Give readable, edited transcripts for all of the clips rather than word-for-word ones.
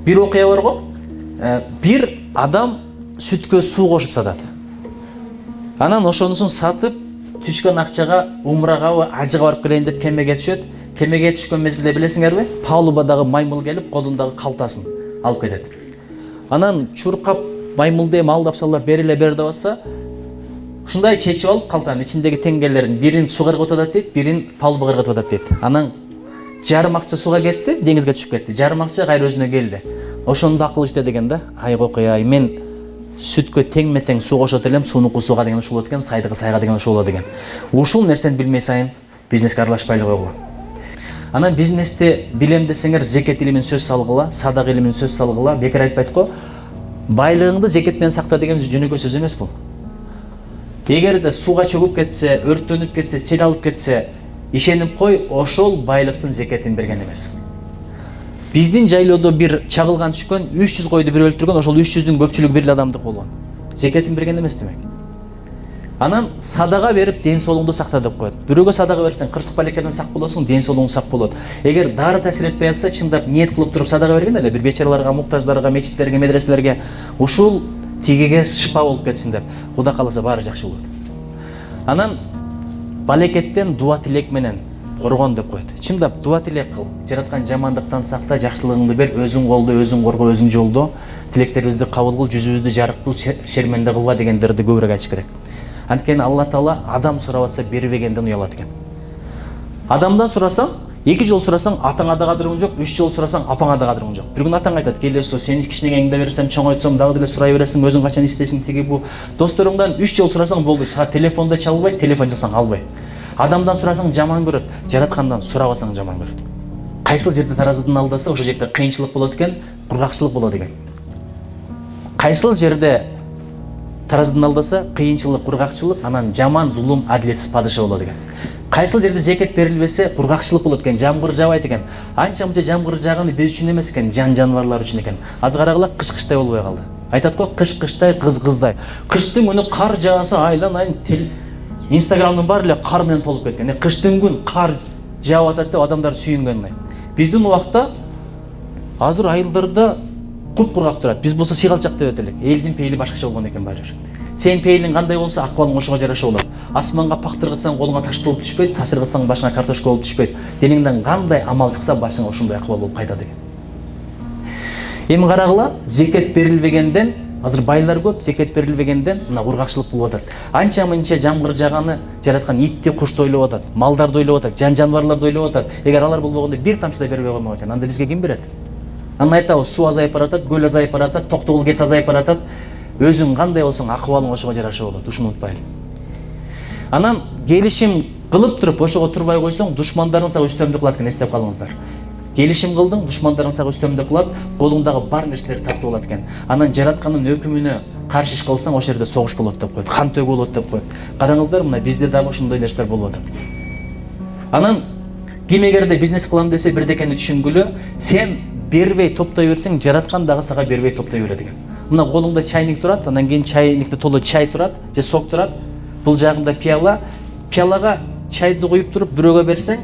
Bir окуя бар го. Bir адам сүткө суу кошуп сатат. Анан ошонусун сатып, түшкөн акчага умрага, ажыга барып келейин деп кемеге түшөт. Кемеге түшкөн мезгилде билесиңерби? Палубадагы маймыл келип, колундагы калтасын алып кетет. Анан чуркап маймылды эми алдап салып бериле бер деп атса, ушундай чечип алып калтанын ичиндеги теңгелерин бирин сууга кыргытып атат дейт, бирин палубага кыргытып атат дейт. Анан жарым акча сууга кетти, деңизге түшүп кетти. Жарым акча кайра өзүнө келди. Ошондо акыл иште дегенде, ай окуя, мен сүткө тең-метең суу кошот элем, суунуку сууга деген ушул болот экен, сайдыгы сайга деген ушул болот экен. Ушул нерсени билмей сайын бизнеске аралашпайлы койгула. Анан бизнесте билем десеңер, зекет илимин сөз салгыла, садак илимин сөз салгыла, бекер айтпайт го. Байлыгыңды зекет менен сакта деген жөнөкөй сөз эмес бул. Эгерде сууга чөгүп кетсе, өрттөнүп кетсе, сел алып кетсе, ишенип кой, ошол байлыктын зекетин берген эмес. Биздин жайлоодо бир чагылган түшкөн, 300 койду бир өлтүргөн, ошол 300-дүн көпчүлүгү бир адамдык болгон. Зекетин берген эмес демек. Анан садага берип ден соолугуңду сакта деп коет. Бирөөгө садага берсең, кырсык балекеден сак болосуң, ден соолугуң сак болот. Эгер дары таасир этпей атса, чындап ниет кылып туруп садага берген эле, бир бечараларга, муктаждарга, мечиттерге, медреселерге, ушул тигиге шифа болуп кетсин деп, Кудай кааласа баары жакшы болот. Анан балекеттен дуа тилек менен коргон деп коет. Чындап дуа тилек кыл. Жараткан жамандыктан сакта, жакшылыгыңды бер, өзүң колдо, өзүң корго, өзүң жолдо. Тилектерибизди кабыл кыл, жүзүбүздү жарык кыл, шерменде кылба дегендерди көбүрөөк айтыш керек. Анткени Алла Таала адам сурап атса бербегенден уялат экен. Адамдан сурасаң, 2 жол сурасаң, атаңа да кадырың жок, 3 жол сурасаң, апаңа да кадырың жок. Бир күн атаң айтат, келесо, сени кичинегеңде берсем, чоңойтсом, дагы деле сурай бересиң, өзүң качан иштейсиң, тиги бу. Досторуңдан 3 жол сурасаң болду, телефонда чалбай, телефон жасаң албай. Адамдан сурасаң жаман көрөт, жараткандан сурабасаң жаман көрөт. Кайсыл жерде таразыдын алдаса, ошол жерде кыйынчылык болот экен, кургакчылык болот экен. Кайсыл жерде таразыдын алдаса, кыйынчылык, кургакчылык, анан жаман, зулум, адилетсиз падыша болот экен. Кайсыл жерде зекет берилбесе, кургакчылык болот экен, жамгыр жабайт экен. Анча-мынча жамгыр жааганы биз үчүн эмес экен, жаныбарлар үчүн экен. Азыр карагыла, кыш-кыштай болбой калды. Айтат го, кыш-кыштай, кыз-кыздай. Кыштын күнү кар жааса, айлан-айын Инстаграмдын баары эле кар менен толуп кеткен. Кыштын күн кар жаап атат деп адамдар сүйүнгөн. Биздин убакта азыр айылдарда куп-кургак турат. Биз болсо сыйгалчак деп өтөлөк. Элдин пейили башкача болгон экен баары бир. Сен пейлиң кандай болсо, акыбалың ошого жараша болот. Асманга пактыр кылсаң, колуңа таш болуп түшпөйт, таасир кылсаң, башыңа картошка болуп түшпөйт. Денеңден кандай амал чыкса, башыңа ошондой акыбал болуп кайтат экен. Эми карагыла, зекет берилбегенден, азыр байлар көп, зекет берилбегенден мына кургакчылык болуп атат. Анча-мынча жамгыр жаганы жараткан итти, кушту ойлоп атат, малдарды ойлоп атат, жаныбарларды ойлоп атат. Эгер алар болбогондо бир тамчы да бербей коймок экен, анда бизге ким берет? Анан айтабыз, суу азайып баратат, көл азайып баратат, токтогул кес азайып баратат. Өзүң кандай болсоң, акыбалың ошого жараша болот. Ушуну унутпайлы. Анан келишим кылып туруп ошого турбай койсоң, душмандарың сага үстөмдүк кылат экен, эстеп калыңыздар. Келишим кылдың, душмандарың сага үстөмдүк кылат, колуңдагы бар нерселерди тартып алат экен. Анан жараткандын өкүмүнө каршы иш кылсаң, ошол жерде согуш болот деп коет, кан төгүү болот деп коет. Караңыздар, мына бизде дагы ошондой нерселер болуп атат. Анан ким эгерде бизнес кылам десе, бирдекени түшүнгүлө, сен бербей топтой берсең, жараткан дагы сага бербей топтой берет экен. Мына колуңда чайник турат, анан кийин чайникте толо чай турат, же сок турат. Бул жагында пиала, пиалага чайды куюп туруп бирөөгө берсең,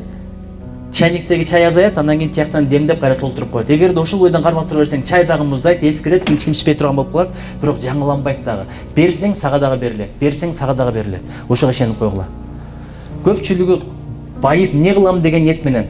чайниктеги чай азаят, анан кийин тияктан демдеп кайра толтуруп коет. Эгерде ошол бойдон кармап тура берсең, чай дагы муздайт, эскирет, ким ичпей турган болуп калат, бирок жаңыланбайт дагы. Берсең сага дагы берилет, берсең сага дагы берилет. Ошого ишенип койгула. Көпчүлүгү байып не кылам деген ниет менен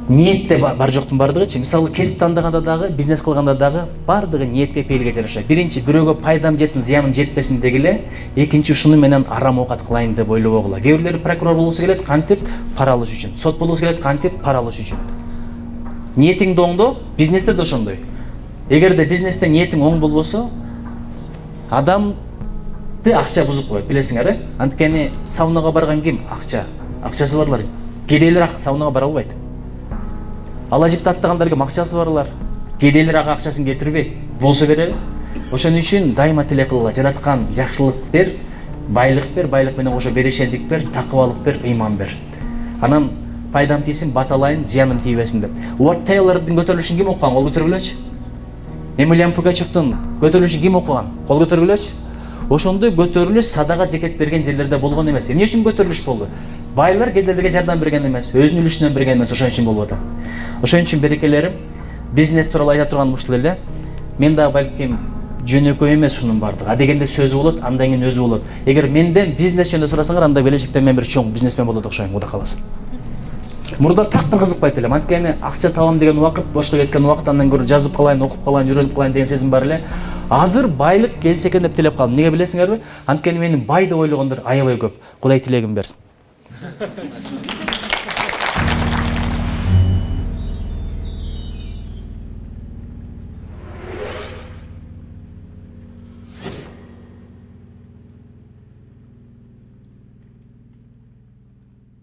ниетте бар жоктун бардыгычы, мисалы кесип тандаганда дагы, бизнес кылганда дагы бардыгы ниетке, пейлиге жараша. Биринчи, бирөөгө пайдам жетсин, зыяным жетпесин дегиле. Экинчи, ушуну менен арам оокат кылайын деп ойлобогула. Кээ бирлери прокурор болгусу келет, кантип пара алыш үчүн. Сот болгусу келет, кантип пара алыш үчүн. Ниетиң оңдо, бизнесте да ошондой. Эгерде бизнесте ниетиң оң болбосо, адамды акча бузуп коет, билесиңер, э? Анткени саунага барган ким? Акчасы барлар. Кедейлер саунага бара албайт. Алажипти аттагандар ким? Акчасы барлар. Кедейлер ага акчасын кетирбейт. Болсо берели. Ошон үчүн дайыма тилек кылгыла, жараткан жакшылык бер, байлык менен кошо берешендик бер, такыбалык бер, ыйман бер. Анан пайдам тийсин, баталайын, зыяным тийбесин деп. Уорд Тейлордун көтөрүлүшүн ким окуган? Кол көтөргүлөчү. Эмилиан Пугачевдин көтөрүлүшүн ким окуган? Кол көтөргүлөчү. Ошондой көтөрүлүш садага зекет берген жерлерде болгон эмес. Эмне үчүн көтөрүлүш болду? Байлар кедейлерге жардам берген эмес, өзүнүн үлүшүнөн берген эмес, ошон үчүн болуп атат. Ошон үчүн берекелерим, бизнес тууралуу айта турган ушул эле. Мен дагы балким жөнөкөй эмес ушунун бардыгы. А дегенде сөзү болот, андан кийин өзү болот. Эгер менден бизнес жөнүндө сурасаңар, анда келечекте мен бир чоң бизнесмен болот окшойм, Кудай кааласа. Мурда тактыр кызыкпайт элем. Анткени акча табам деген убакыт, бошко кеткен убакыт, андан көрө жазып калайын, окуп калайын, үйрөнүп калайын деген сезим бар эле. Азыр байлык келсе экен деп тилеп калдым. Неге билесиңерби? Анткени менин бай деп ойлогондор аябай көп. Кудай тилегин берсин.